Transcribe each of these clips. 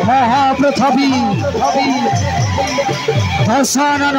महाप्रथवी दशानन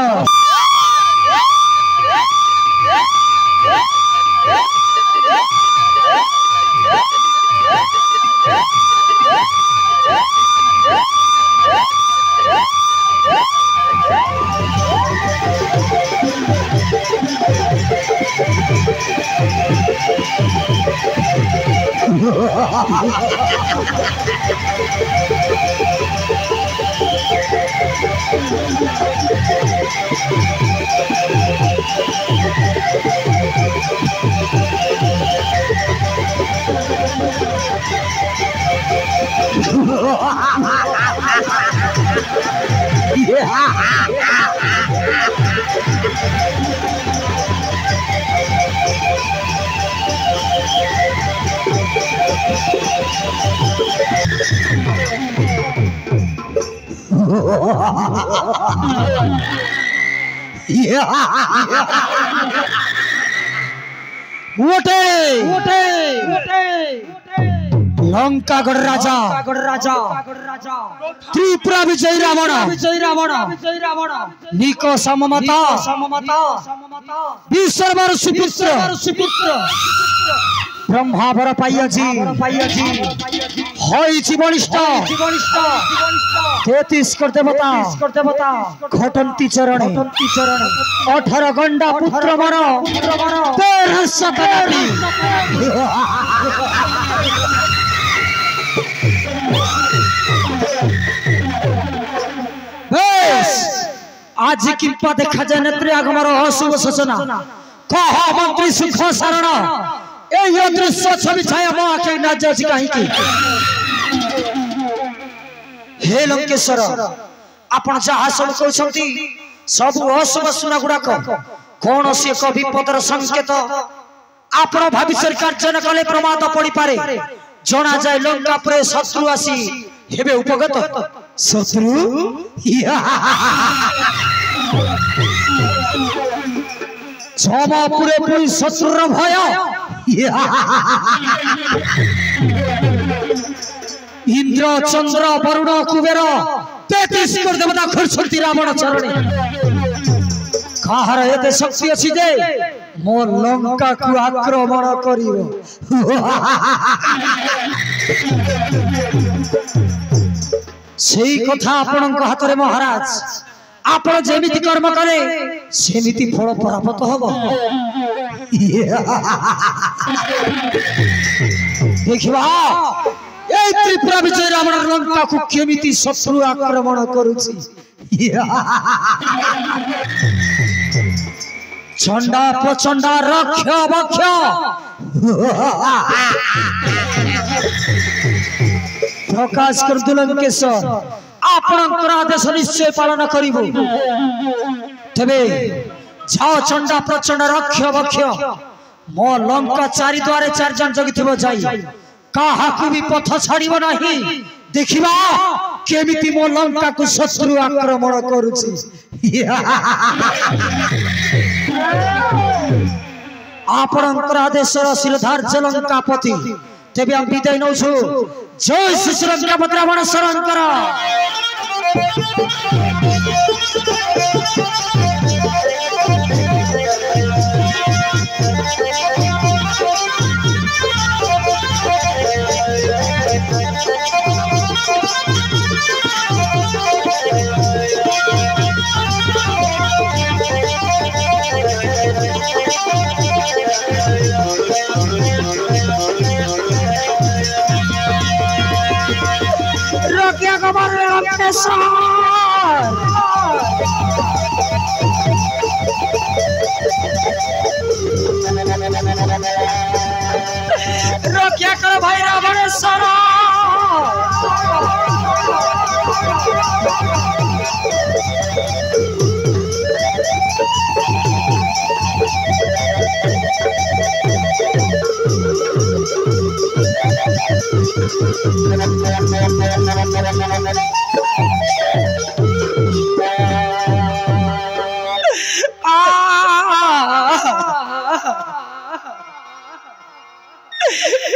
लंकागढ़ राजा त्रिपुरा विजयी रावण निक सममता विश्वर सुपुत्र ब्रह्मावर पाइयाजी बलिष्ठ 33 देवता घटंती चरण 18 गंडा पुत्र मर 13 शताब्दी आज किंपा देखा जाए नेत्री आगमर अशुभ सूचना कह मंत्री सुख सारण ए दृश्य छवि छाया मो आखे न जाछि कहीं हे लंकेश्वर आपण जहा सब कहउछंती सब अशुभ सुना गुडा कौन से एक विपदर संकेत आपण भविष्य कार्य न कले प्रमाद पड़ी पारे जना जाए लंका पर शत्रु आसी हेबे उपगत शत्रु क्षमा पूरे पूरी शत्रुर भय इंद्र चंद्र वरुण कुबेर 33 देवता खर्चती रावण चरणे कहार एते शक्ति अछि जे मो लंका को आक्रमण करिवो सेही कथा आपनक हाथ रे महाराज आपण जेमिति कर्म करे सेमिति फल प्राप्त हबो देखिबा ए त्रिपुरा विजय रावण लंका को केमिति शत्रु आक्रमण करूछि चंडा प्रचंडा रक्ष भक्ष प्रकाश कर लंकेश्वर आपणकर आदेश निश्चय पालन करिबो तबे जाओ चंडा प्रचंड रक्ष भक्ष मो लंका चारि द्वारे 4 जन जगिथिबो जाई काहाकु भी पथ छाड़िबो नाही देखिबा केमिति मो लंका को शत्रु आक्रमण करूछि आपणकर आदेशर शिरधार लंकापति तेबे हम विदाय नौछु जय श्री लंकापति रावण शरण कर रक्षा कर भाई रावणेश्वर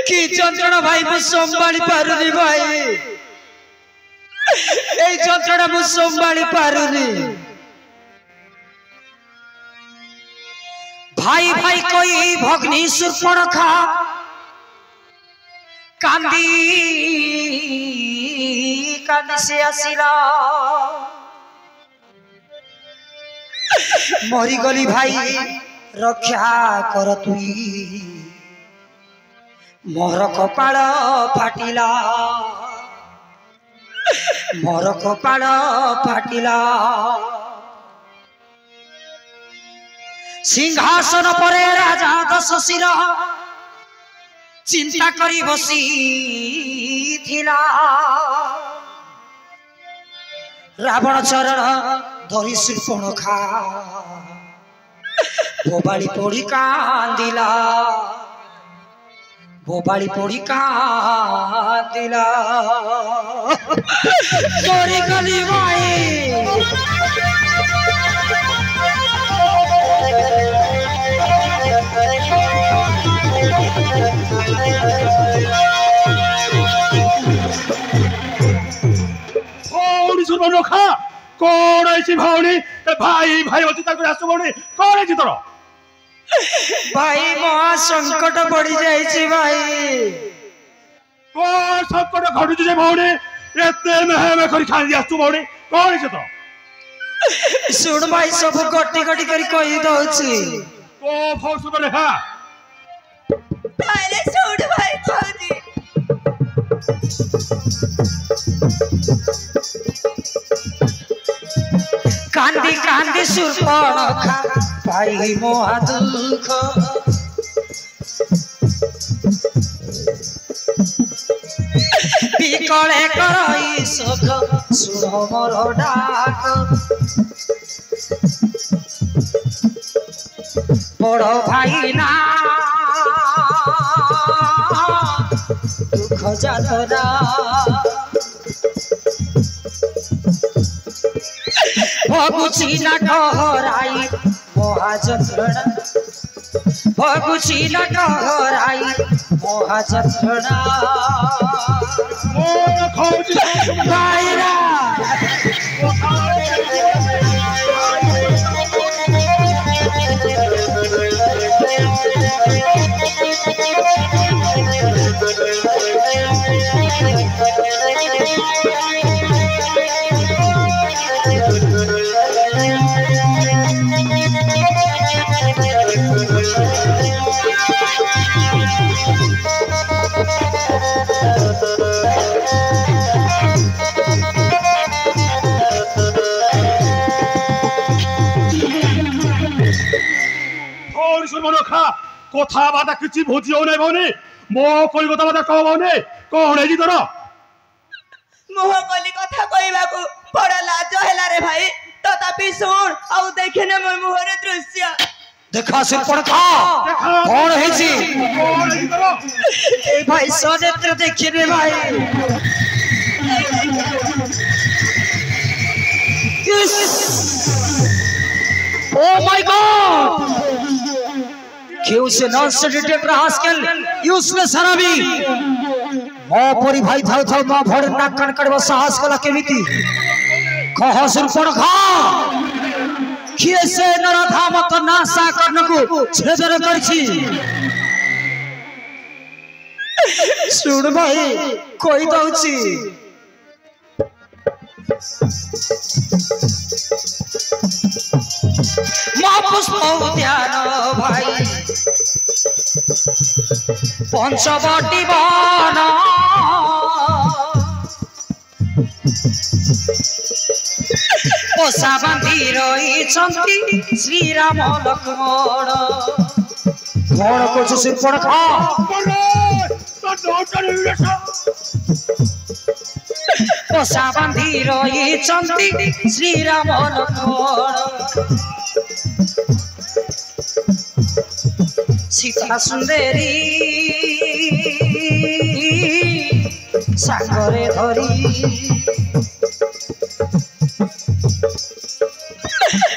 कि যন্ত্রণা ভাই মু সম্ভাଳି পারুনি ভাই এই যন্ত্রণা মু সম্ভাଳି পারুনি ভাই ভাই কই ভগ্নী সুর্পণখা কান্দি কান্দি সে আসিলা মরি গলি ভাই রক্ষা কর তুই मोर कपाल फाटिला मोर कपाल फाटिला सिंहासन परे राजा दशशिर चिंता करी बसी थिला रावण चरण धरी सुर्पणखा बोबाली पड़ी कांदिला बोबाली पड़ी कांदिला गोरी गली भाई सुर्पणखा कौन है भाई भाई भाई अच्छी आसु भाई कौन है तोर भाई महा संकट पड़ी जाइए भाई कौन संकट घटुची भाई एते मेहमे करी खाई आसु भाई कौन है तो सुन भाई सब गटी गटी करी कहि दउची को फोन सुर्पणखा अरे सुन भाई कहती कांदी कांदी सुर्पणखा भाई मोहा दुख बिकले करई सुख सुन मोर डाक बड़ भाई ना दुख जातरा भगुची ना ठहराई महाजत्रणा भगुची ना ठहराई महाजत्रणा भाईरा सुर्पणखा कथा बाता किछि बुझियो नै भौनी मो कोई कथा बाता कह भौनी कोन है तोर मोह कली कथा कहबा को बड़ लाज हैला रे भाई तथापि सुन आउ देखने मोर मुहर दृश्य देखा सुर्पणखा कौन है जी ए भाई सनेत्र देखिए रे भाई ओ माय गॉड क्यों से नॉन स्टेटेड रास्कल यूजलेस हरामी मो परी भाई थाउ थाउ मा भड़ नाक कण कड़वा साहस कला केमिति कह सुर्पणखा किए से नरधाम तो नाशा करनकु छेदन करछि सुन भाई कोई दउछि मा पुष्प उद्यान भाई पंचवटी वन पोषा बांधी रही श्रीराम लक्ष्मण कौन कुछ सिर्पण खा पोषा बांधी रही श्रीराम लक्ष्मण सीता सुंदरी सागरे धरी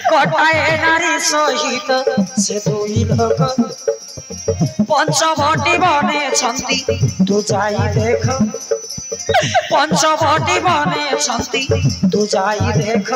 कटाए नारी सहित से दुई लोक पंचवटी बने छंती तू जाई देख पंचवटी बने छंती तू जाई देख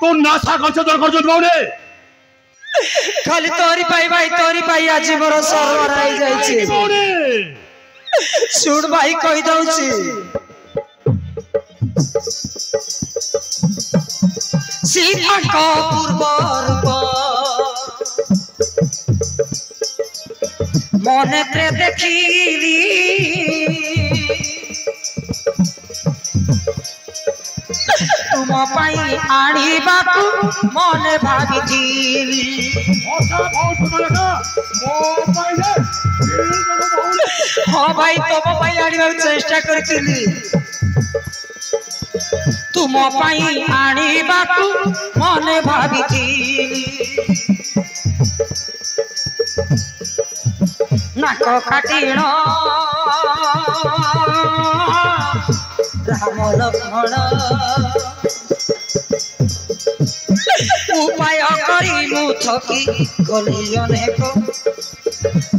तो नासा कौन दर कर जोड़बाउने खाली तोरी पाई आज मोर सर्वर आई जाई छी सुन भाई कहि दउ छी सीता को पूर्व रूप मने ते देखिली तुम पाई आनी बाकू मने भाभी थी हाँ भाई तुम पाई आनी बाकू चेष्टा करथिली तुम पाई आनी बाकू मने भाभी थी नाक काटिण राम लक्ष्मण उपाय करी मु थकी गली अनेक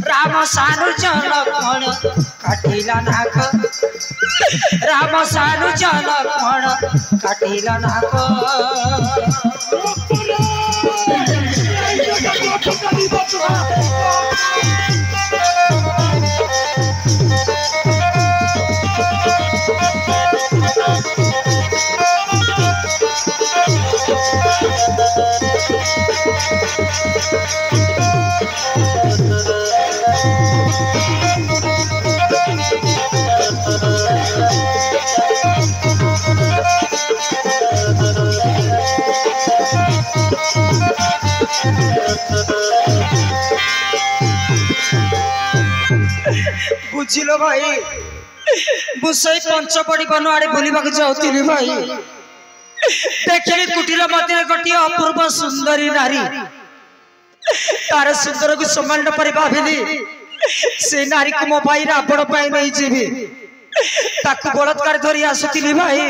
राम सानुज लक्ष्मण काटिला नाक राम सानुज लक्ष्मण काटिला नाक बुझिलो भाई मुसई पंचपड़ी बन आड़े बुलवा जाऊली भाई देखिली कुटीर मध्य गोटे अपूर्व सुंदरी नारी तार सुंदर को सम्मान पर भाविली से नारी को मो भाई रावण पाई नहीं जीवी ताकू बलात्कार धरी आसुली भाई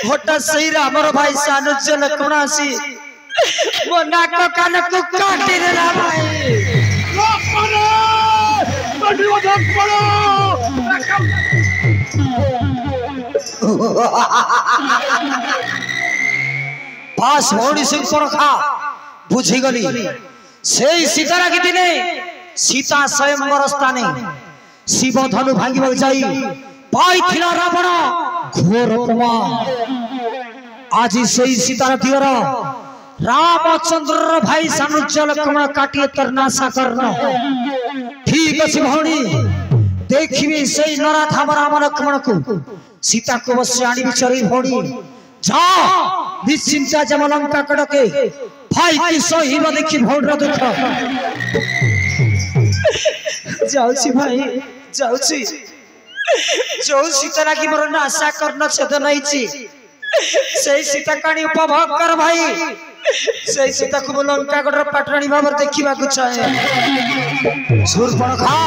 हठात से रामर भाई सानुज लक्ष्मण आसी मो नाक कान को काटी देला भाई पास होनी सिंह खा बुझी गली से सीता की दिने सीता स्वयंवर स्थाने शिव धनु भांगी जाई पाई थिला रावण घोर अपमान आज से सीतार दियर रामचंद्र भाई सानुज लक्ष्मण काटिए तर नाशा करना ठीक अच्छे भौणी देखिए से नराधाम राम लक्ष्मण को सीता को बस आनी चरी भौणी जा निश्चिंता जम लंका कड़के भाई की सहीब देखी भौण दुख जाउछी भाई जाउछी जो सीता लागी मोर नाशा करना छेद नहीं छी से सीता काणी उपभोग कर भाई से सीता को लंका गडर पाटराणी भाव देखा चाहे शूर्पणखा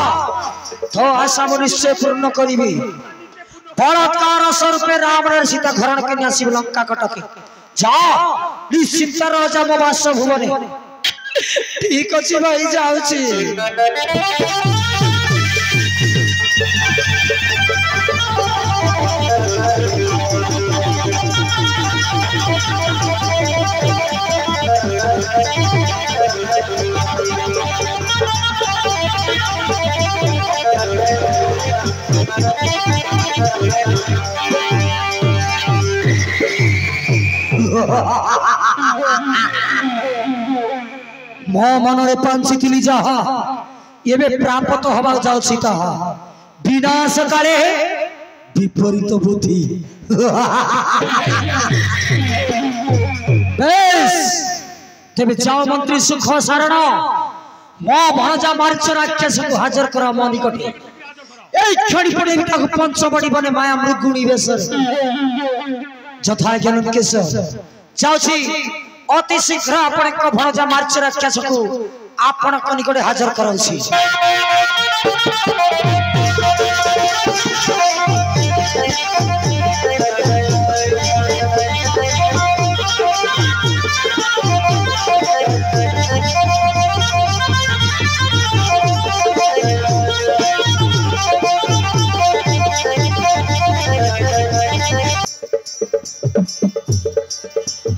तो आशा निश्चय पूर्ण करी बलात्कार स्वरूप रावण सीता घरण के आसब लंका कटके जा निश्चित राजा मो बासभुवने ठीक अच्छे भाई जाऊँगी मो मनरे पांचिथिली जहा एबे प्राप्त हवा जाउछि ताहा विनाश काले विपरीत बुद्धि बेस तेबे जाओ मंत्री सुख शरण मो भणजा मार्च राक्षस को हाजर करा मो निकटे ए क्षणी पड़े ताको पंचवड़ी बने माया मृगुणी बेसर जथा ज्ञान केस जाउछि अति शीघ्र आपण को भणजा मार्च राक्षस को आपण को निकटे हाजर करौछि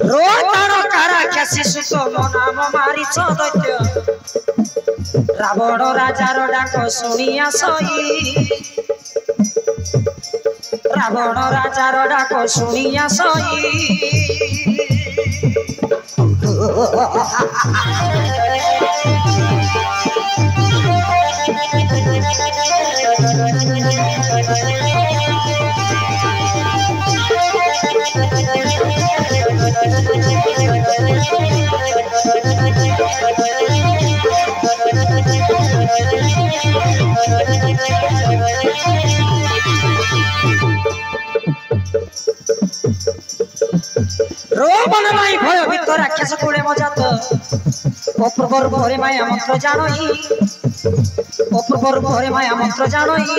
रोतारो कारा कैसी सुतो नाम मारी दैत्य रावण राजार डाक शुणिया सई रावण राजार डाक शुणिया सई रोमन माई भय भितर राक्षस कोले मजात अपूर्वर भरे माया मंत्र जानई अपूर्वर भरे माया मंत्र जानई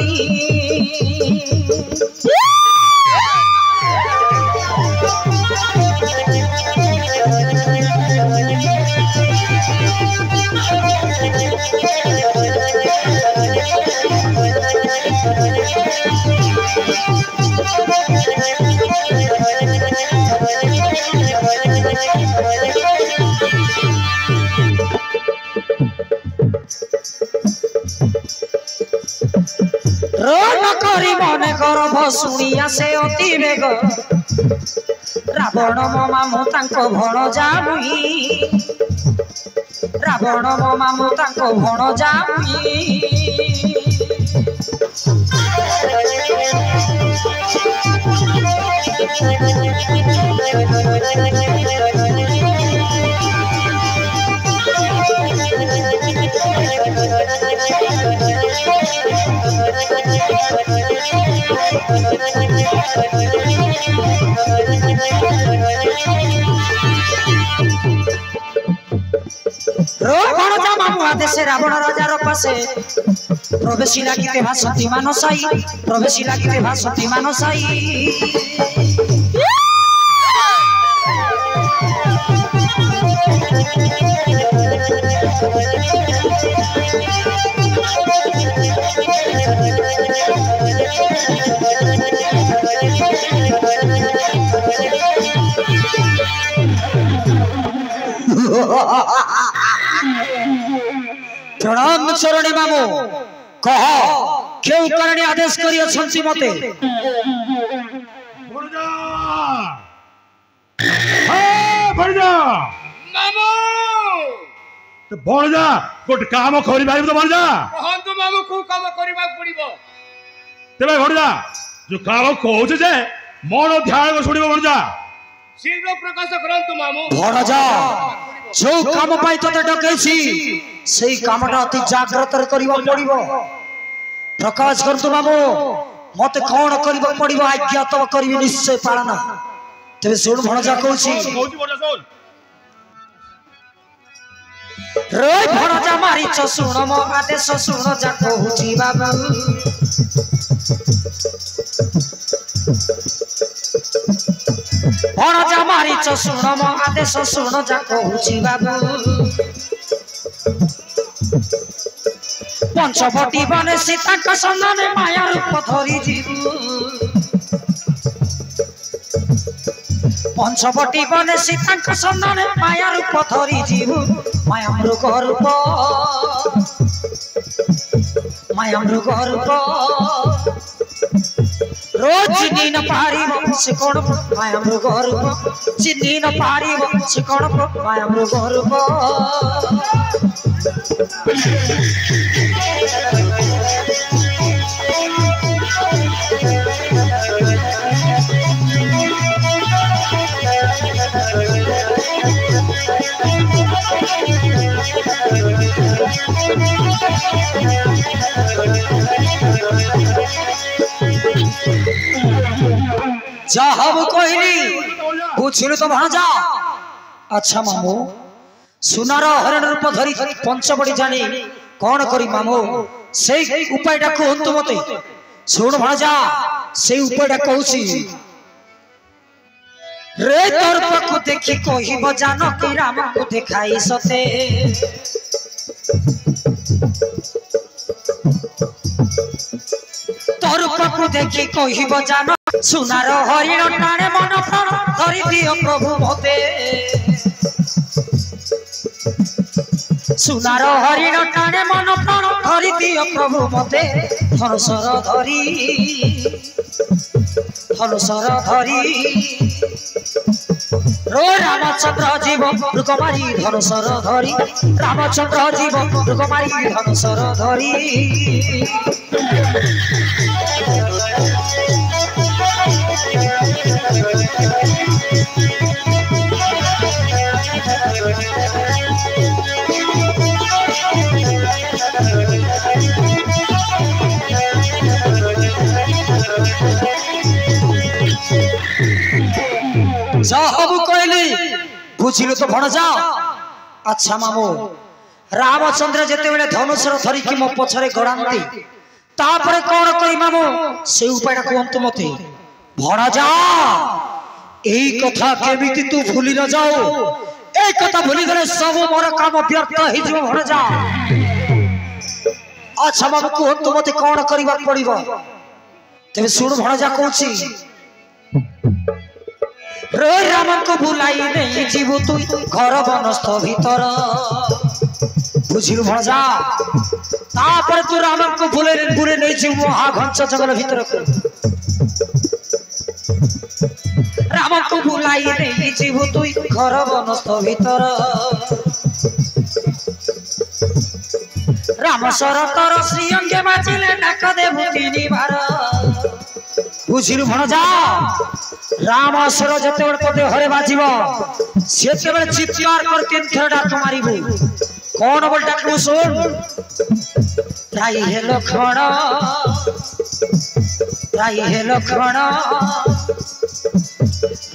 रोन करी मने गर्भ शुणिया से अति बेग रावण मो मामू तांको भण जामुई रावण मो मामू तांको भण जामुई रावण राजार पासे प्रवेशी लागिते भासती मानसाई प्रवेशी लागिते भासती मानसाई प्रणाम चरणी मामू कह क्यों करणे आदेश करियो छंसी मते भणजा हां भणजा मामू तो भणजा कोट काम करि भाई तो भणजा कहंतु मामू को काम करबा पड़िबो तेबे भणजा जो काम कहउछ जे मन ध्यान को सुनिबो भणजा शीघ्र प्रकाश करंतु मामू भणजा जो काम पाई तते डकैछि सेही कामटा अति जाग्रत करिबो पड़िबो प्रकाश करतु मामू मते कोन करिबो पड़िबो आज्ञा तब करिबि निश्चय पालना तेबे सुन भणजा कहउछि भणजा सुन रे भणजा मारिछ सुन मो आदेश सुन जा कहउछि बाबू भणजा मारिच शुण मो आदेश शुण जा कहूची बाबू पंचवटी बने सीता का सन्धाने माया रूप धरी जीवु पंचवटी बने सीता का सन्धाने माया रूप धरी जीवु माया मृग रूप रोज चिन्ही न पारिब से कौन माया मृग रूप चिन्ही न पारिब से कौन माया मृग रूप जब कहली बुझिलु तो भाजा अच्छा मामू सुनार हरिण रूप धरी पंचवटी जानी कौन करी मामू से उपायटा कहतु मते सुन भाजा से उपायटा कहूसी रे तर्प को देखी कहिब जानकी राम को देखाई सते तर्प को देखी कहिब जान सुनार हरिण टाणे मन प्राण धरी दियो प्रभु मते सुनार हरिण टाणे मन प्राण धरी दियो प्रभु मते धनुषर धरी रो रामचंद्र जीव मृगमारी धनुषर धरी रामचंद्र जीव मृगमारी धनुषर धरी जब कहली बुझिलु तो भणजा अच्छा मामू रामचंद्र जेते बेले धनुषर धरी कि मो पछरे गड़ांती तापरे कोन करी मामू से उपायटा कहंतु मते भणजा एई कथा केमिति तू भूली न जाओ ए कथा भूली गले सब मोर काम व्यर्थ हि जो भणजा अच्छा मामू कहंतु मते कोन करिबा पड़िबो तबे सुन भणजा कहूची रे राम को भुलाई नहीं जीवु तु घर बनस्थ भीतर बुझिलु भणजा तापर तू राम को भूले नहीं जीवु हा घंच जंगल भीतर को राम को भुलाई नहीं जीवु तु घर बनस्थ भीतर राम सरतर श्री अंगे बाजिले डाक देबु तीनी बार बुझिलु भणजा राम असुर जते तोते हरे बाजिब सेते बेले चित्कार कर तीन थर डाक मारिबु कौन बोल डाकबु सुन त्राई हे लक्ष्मण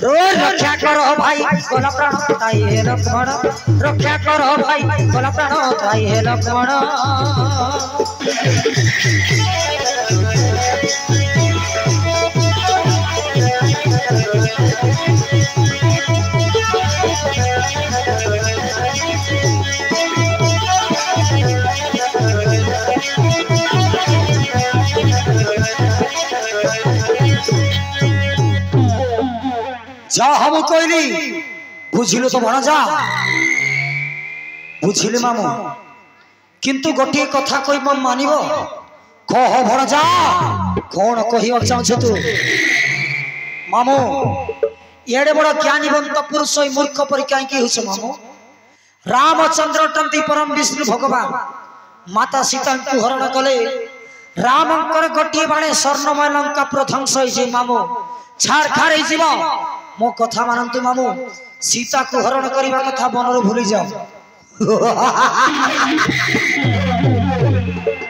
रो रक्षा करो भाई कोला प्राण त्राई हे लक्ष्मण रक्षा करो भाई कोला प्राण त्राई हे लक्ष्मण जा हम कहली बुझिलु तो भणजा बुझिले मामू किंतु गोटे कथा कहि मन मानिबो कह भणजा कौन कहिबा चाहछु तू मामू एडे बड़ ज्ञानीवंत पुरुष मूर्ख पर कहीं होछ मामू रामचंद्र टंती परम विष्णु भगवान माता सीता को हरण कले रामंकर गोटे बाणे स्वर्णमय लंका प्रध्वंस होइछि मामू छाड़ खार होइजिबो मो कथा मानंतु मामू सीता को हरण करबा कथा बनर भूली जाओ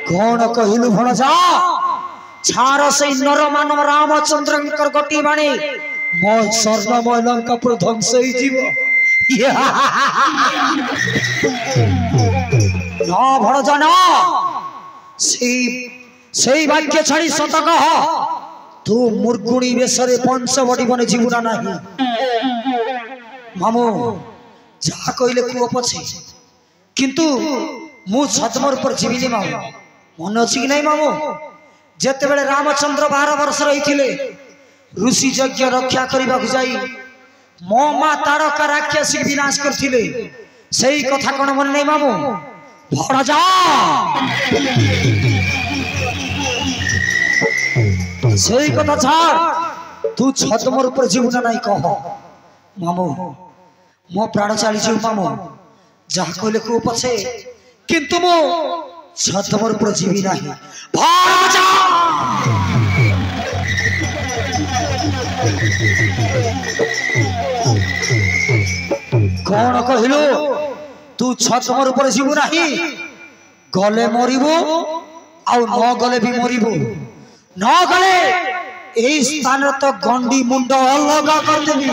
कौन कहिलु भणजा छार से नर मानव रामचंद्र गोटी बाणी मो स्वर्णमय लंका प्रध्वंस होइजिबो न भणजा न से वाक्य छाड़ी सत कह तू मुर्गुणी बेसरे पंच बड़ी बने जीवना नहीं मामू जहा कहले कुओ पछे किंतु मु छतमर पर जीविनी मामू मन अच्छी कि नहीं मामू जेते बेले रामचंद्र 12 वर्ष रही ऋषि यज्ञ रक्षा करने को जाई मो माँ तारका राक्षसी विनाश करथिले सही कथा कौन मन नहीं मामू भड़ा जा सही कथा छाड़ तू छत मोर ऊपर जीवना नहीं कह मामू मो प्राण चली जीव मामू जहा कहले को पछे किंतु मो छत मोर ऊपर जीवी नहीं भड़ा जा कौन कहलु तू छत मोर ऊपर जीवु नहीं गले मरिबु आउ न गले भी मरिबु न गले एई स्थान तो गंडी मुंड अलग कर देबी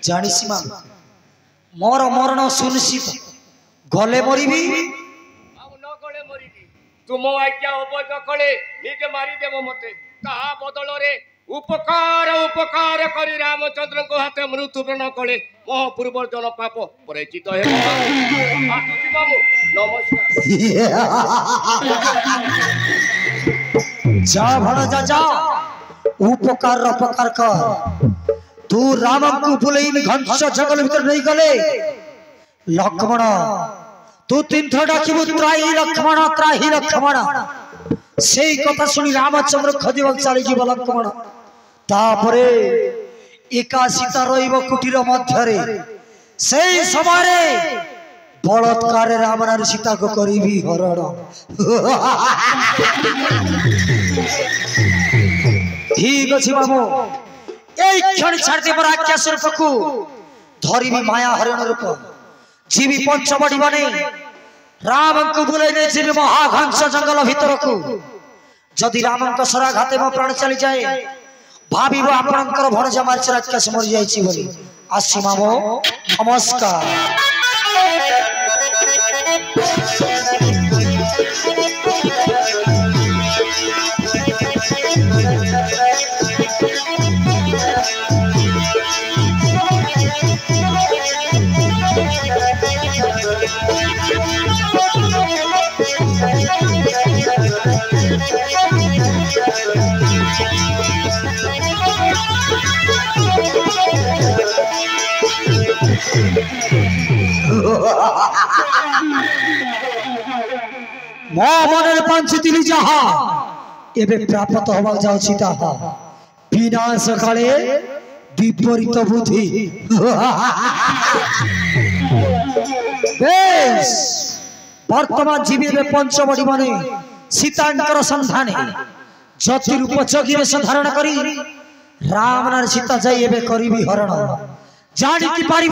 जानिसी मा मोर मरण सुनिश्चित गले मरिबी तुम आज्ञा अवैध कले निजे मारिदेव मते कहा बदल रे उपकार उपकार करी रामचंद्र को हाथे मृत्युवरण कले मो पूर्व जन पाप परिचित हे आसुति मामू नमस्कार जा भण जा उपकार अपकार कर तू राम को बुलई घंस जंगल भीतर नहीं गले लक्ष्मण तू तीन थर डाकिबु त्राही लक्ष्मण से कथा सुनी रामचंद्र खदिबक चली जीव लक्ष्मण तापरे एका सीता रहिब कुटीर मध्यरे से समय बलात्कार रामनारी सीता को करीबी हरण ठीक अछि बाबू एई क्षण छाड़ दे राक्षस रूप को धरिबी माया हरण रूप जीवी पंचवटी बने राम को बुलाई जीवी महाघंस जंगल भीतर को जदि राम शराघाते मो प्राण चली जाए भावी आपणकर भणजा मार्च राक्षस मरी जाइछि बोली आसी मामो नमस्कार मो मनरे पंचतिली जहा एबे प्राप्त होबा जाउछि ताहा विनाश काले विपरीत बुद्धि बेस वर्तमान जीवी में पंचवटी बने सीतांकर संधाने जति रूप जगी में धारण करी राम नार सीता जाई एबे करीबी हरण जानी की पारी